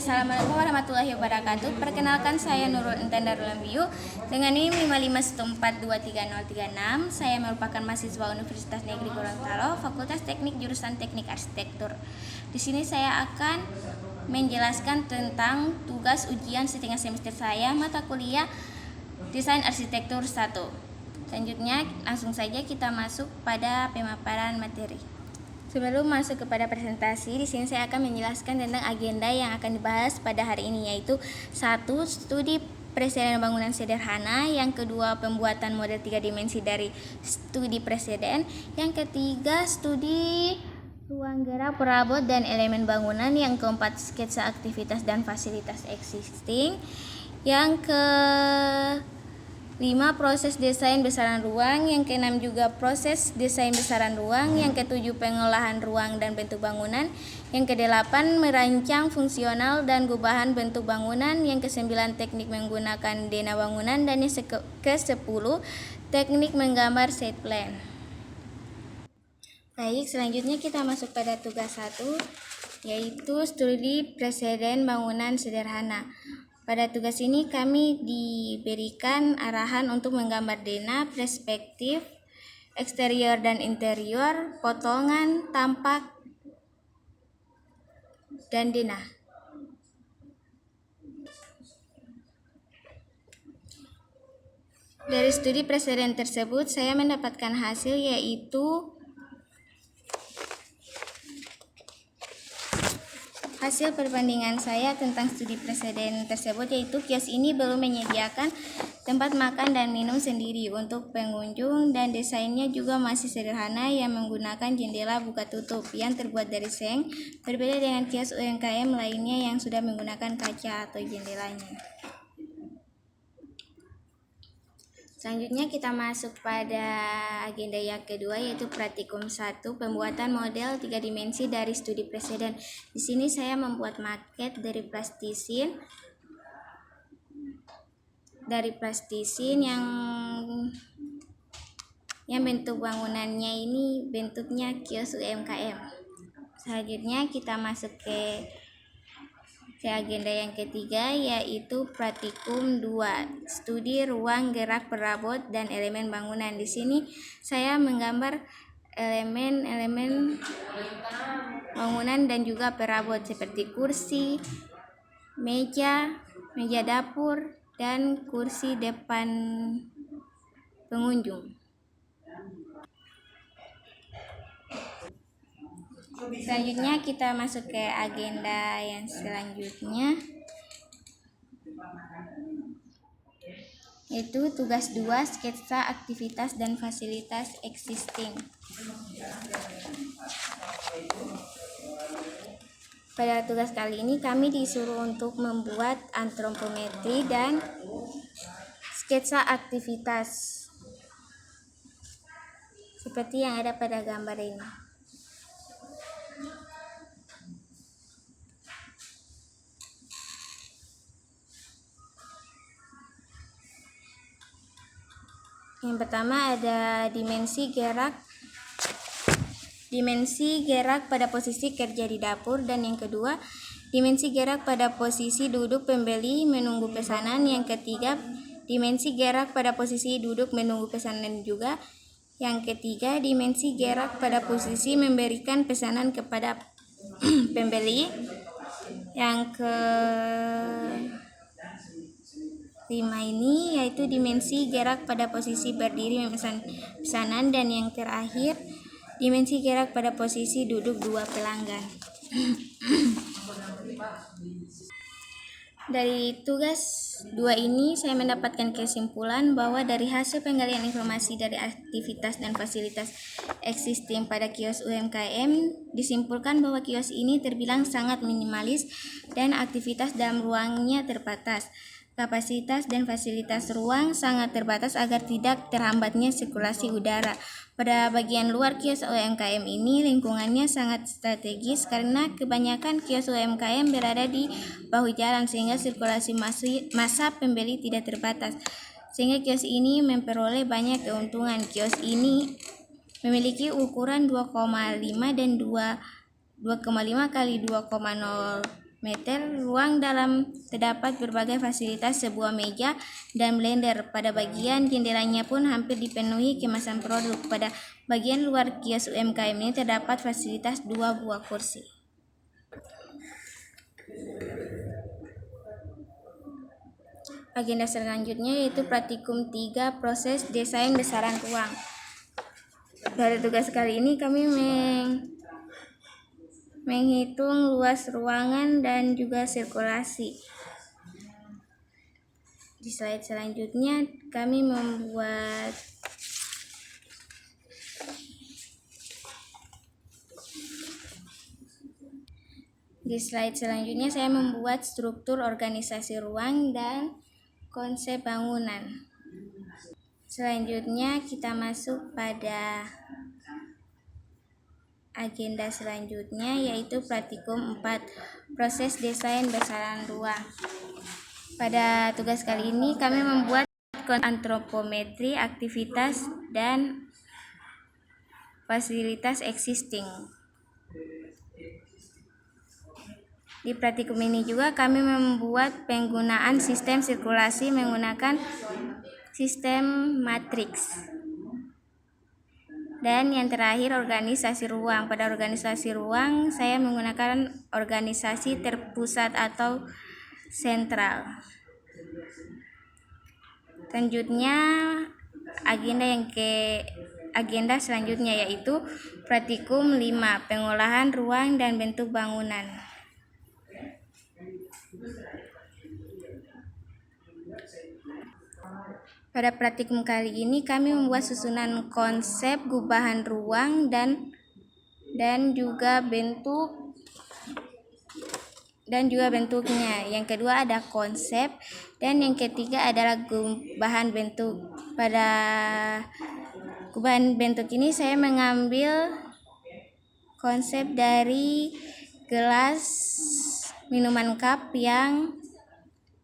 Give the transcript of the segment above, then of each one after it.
Assalamualaikum warahmatullahi wabarakatuh. Perkenalkan, saya Nurul Intan Darul Ambiyu dengan NIM 5514233036. Saya merupakan mahasiswa Universitas Negeri Gorontalo, Fakultas Teknik Jurusan Teknik Arsitektur. Di sini saya akan menjelaskan tentang tugas ujian setengah semester saya mata kuliah Desain Arsitektur 1. Selanjutnya langsung saja kita masuk pada pemaparan materi. Sebelum masuk kepada presentasi, di sini saya akan menjelaskan tentang agenda yang akan dibahas pada hari ini, yaitu 1. Studi preseden bangunan sederhana, yang kedua pembuatan model 3 dimensi dari studi preseden, yang ketiga studi ruang gerak perabot dan elemen bangunan, yang keempat sketsa aktivitas dan fasilitas existing, yang ke-5 proses desain besaran ruang, yang ke-6 juga proses desain besaran ruang, yang ke-7 pengolahan ruang dan bentuk bangunan, yang ke-8 merancang fungsional dan gubahan bentuk bangunan, yang ke-9 teknik menggunakan denah bangunan, dan yang ke-10 teknik menggambar set plan. Baik, selanjutnya kita masuk pada tugas 1, yaitu studi preseden bangunan sederhana. Pada tugas ini kami diberikan arahan untuk menggambar denah, perspektif, eksterior dan interior, potongan, tampak, dan denah. Dari studi preseden tersebut saya mendapatkan hasil, yaitu hasil perbandingan saya tentang studi preseden tersebut, yaitu kios ini belum menyediakan tempat makan dan minum sendiri untuk pengunjung, dan desainnya juga masih sederhana yang menggunakan jendela buka tutup yang terbuat dari seng, berbeda dengan kios UMKM lainnya yang sudah menggunakan kaca atau jendelanya. Selanjutnya kita masuk pada agenda yang kedua, yaitu praktikum 1, pembuatan model 3 dimensi dari studi preseden. Di sini saya membuat maket dari plastisin yang bentuk bangunannya ini bentuknya kios UMKM. Selanjutnya kita masuk ke agenda yang ketiga, yaitu praktikum 2, studi ruang gerak perabot dan elemen bangunan. Di sini saya menggambar elemen-elemen bangunan dan juga perabot seperti kursi, meja dapur, dan kursi depan pengunjung. Selanjutnya kita masuk ke agenda yang selanjutnya, yaitu tugas 2, sketsa aktivitas dan fasilitas existing. Pada tugas kali ini kami disuruh untuk membuat antropometri dan sketsa aktivitas seperti yang ada pada gambar ini. Yang pertama ada dimensi gerak pada posisi kerja di dapur, dan yang kedua dimensi gerak pada posisi duduk pembeli menunggu pesanan, yang ketiga dimensi gerak pada posisi duduk menunggu pesanan juga, yang ketiga dimensi gerak pada posisi memberikan pesanan kepada pembeli, yang ke-5 ini yaitu dimensi gerak pada posisi berdiri memesan pesanan, dan yang terakhir dimensi gerak pada posisi duduk dua pelanggan. Dari tugas 2 ini saya mendapatkan kesimpulan bahwa dari hasil penggalian informasi dari aktivitas dan fasilitas existing pada kios UMKM disimpulkan bahwa kios ini terbilang sangat minimalis dan aktivitas dalam ruangnya terbatas. Kapasitas dan fasilitas ruang sangat terbatas agar tidak terhambatnya sirkulasi udara. Pada bagian luar kios UMKM ini lingkungannya sangat strategis karena kebanyakan kios UMKM berada di bahu jalan sehingga sirkulasi massa pembeli tidak terbatas. Sehingga kios ini memperoleh banyak keuntungan. Kios ini memiliki ukuran 2,5 dan 2,5 kali 2,0 meter. Ruang dalam terdapat berbagai fasilitas, sebuah meja dan blender. Pada bagian jendelanya pun hampir dipenuhi kemasan produk. Pada bagian luar kios UMKM ini terdapat fasilitas 2 buah kursi. Agenda selanjutnya yaitu praktikum 3, proses desain besaran ruang. Pada tugas kali ini kami menghitung luas ruangan dan juga sirkulasi. Di slide selanjutnya kami membuat saya membuat struktur organisasi ruang dan konsep bangunan. Selanjutnya kita masuk pada agenda selanjutnya yaitu praktikum 4, proses desain besaran ruang. Pada tugas kali ini kami membuat antropometri aktivitas dan fasilitas existing. Di praktikum ini juga kami membuat penggunaan sistem sirkulasi menggunakan sistem matriks. Dan yang terakhir organisasi ruang. Pada organisasi ruang saya menggunakan organisasi terpusat atau sentral. Selanjutnya agenda selanjutnya yaitu praktikum 5, pengolahan ruang dan bentuk bangunan. Pada praktikum kali ini kami membuat susunan konsep gubahan ruang dan juga bentuknya. Yang kedua ada konsep dan yang ketiga adalah gubahan bentuk. Pada gubahan bentuk ini saya mengambil konsep dari gelas minuman cup yang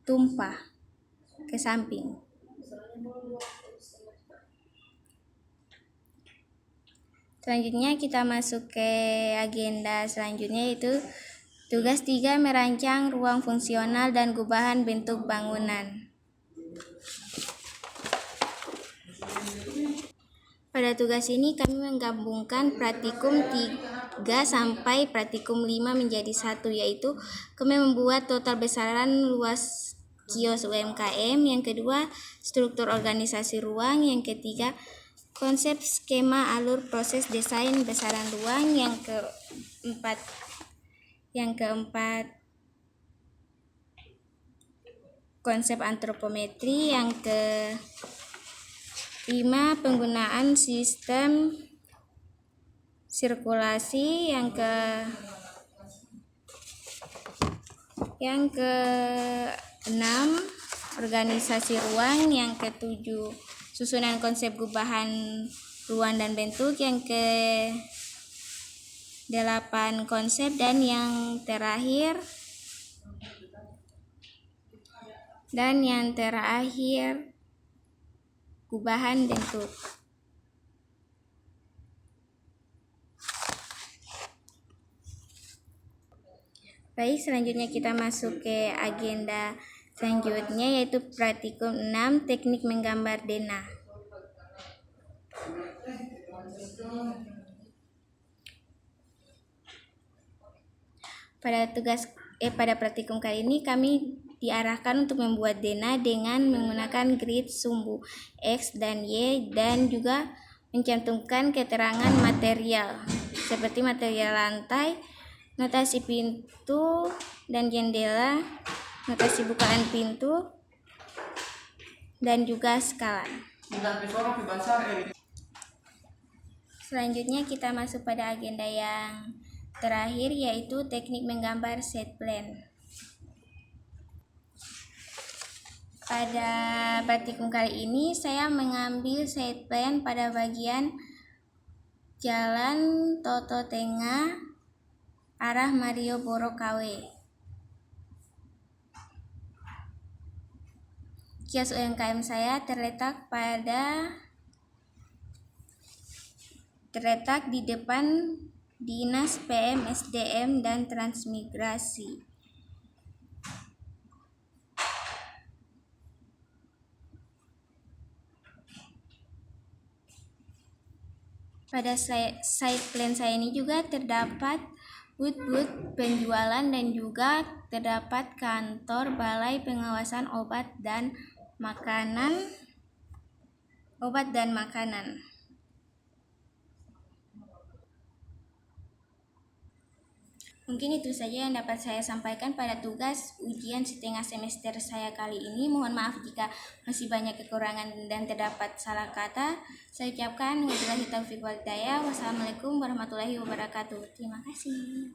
tumpah ke samping. Selanjutnya kita masuk ke agenda selanjutnya yaitu tugas 3, merancang ruang fungsional dan gubahan bentuk bangunan. Pada tugas ini kami menggabungkan praktikum 3 sampai praktikum 5 menjadi 1, yaitu kami membuat total besaran luas kios UMKM, yang kedua struktur organisasi ruang, yang ketiga konsep skema alur proses desain besaran ruang, yang keempat konsep antropometri, yang kelima penggunaan sistem sirkulasi, yang keenam organisasi ruang, yang ketujuh susunan konsep gubahan ruang dan bentuk, yang ke-8 konsep, dan yang terakhir gubahan bentuk. Baik, selanjutnya kita masuk ke agenda selanjutnya yaitu praktikum 6, teknik menggambar denah. Pada praktikum kali ini kami diarahkan untuk membuat denah dengan menggunakan grid sumbu X dan Y dan juga mencantumkan keterangan material seperti material lantai, notasi pintu dan jendela, notasi bukaan pintu, dan juga skala. Selanjutnya kita masuk pada agenda yang terakhir yaitu teknik menggambar set plan. Pada praktikum kali ini saya mengambil set plan pada bagian Jalan Toto Tengah arah Mario Boro KW. Kios UMKM saya terletak di depan Dinas PM, SDM, dan Transmigrasi. Pada site plan saya ini juga terdapat booth penjualan dan juga terdapat kantor Balai Pengawasan Obat dan Makanan. Mungkin itu saja yang dapat saya sampaikan pada tugas ujian setengah semester saya kali ini. Mohon maaf jika masih banyak kekurangan dan terdapat salah kata. Saya ucapkan wabillahi taufiq wal hidayah. Wassalamualaikum warahmatullahi wabarakatuh. Terima kasih.